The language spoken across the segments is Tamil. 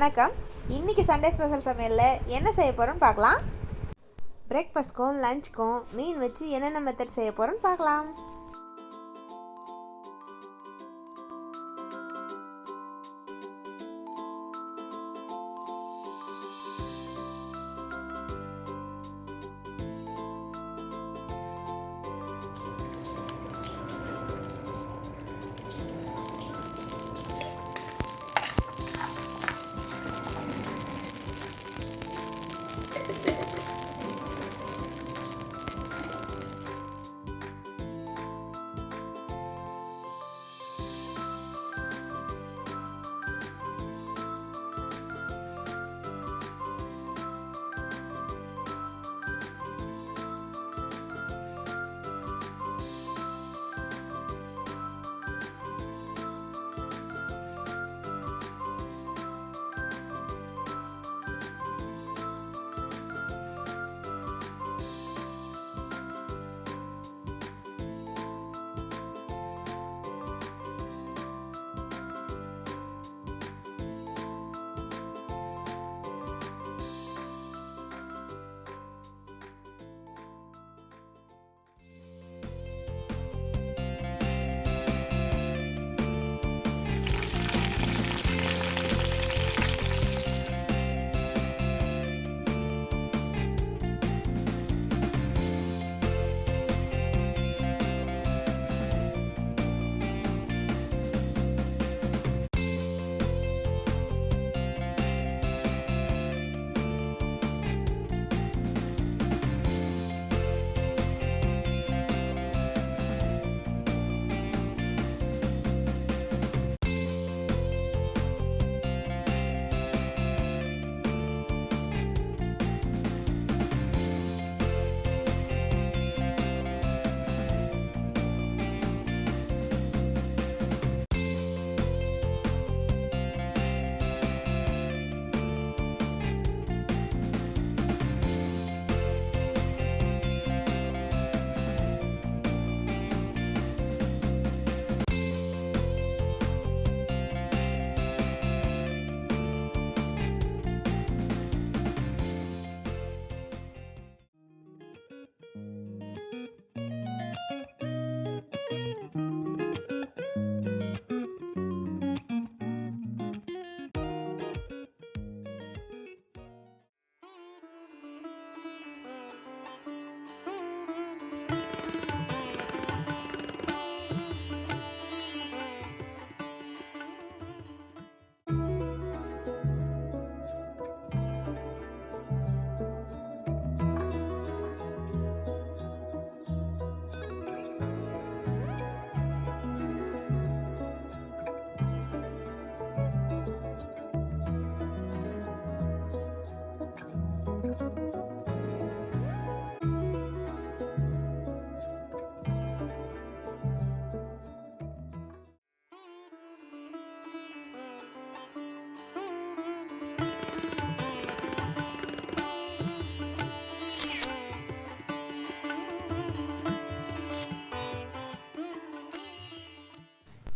வணக்கம். இன்றைக்கி சண்டே ஸ்பெஷல் சமையலில் என்ன செய்ய போகிறோன்னு பார்க்கலாம். பிரேக்ஃபாஸ்ட்க்கும் லஞ்சுக்கும் மீன் வச்சு என்னென்ன மெத்தட் செய்ய போகிறோன்னு பார்க்கலாம்.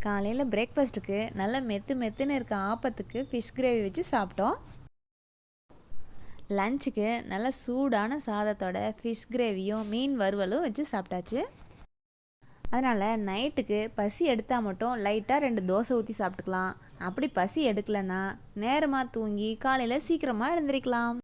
காலையில் பிரேக்ஃபாஸ்ட்டுக்கு நல்ல மெத்துன்னு இருக்க ஆப்பத்துக்கு ஃபிஷ் கிரேவி வச்சு சாப்பிட்டோம். லஞ்சுக்கு நல்ல சூடான சாதத்தோட ஃபிஷ் கிரேவியும் மீன் வறுவலும் வச்சு சாப்பிட்டாச்சு. அதனால் நைட்டுக்கு பசி எடுத்தால் மட்டும் லைட்டாக 2 தோசை ஊற்றி சாப்பிட்டுக்கலாம். அப்படி பசி எடுக்கலைன்னா நேரமாக தூங்கி காலையில் சீக்கிரமாக எழுந்திரிக்கலாம்.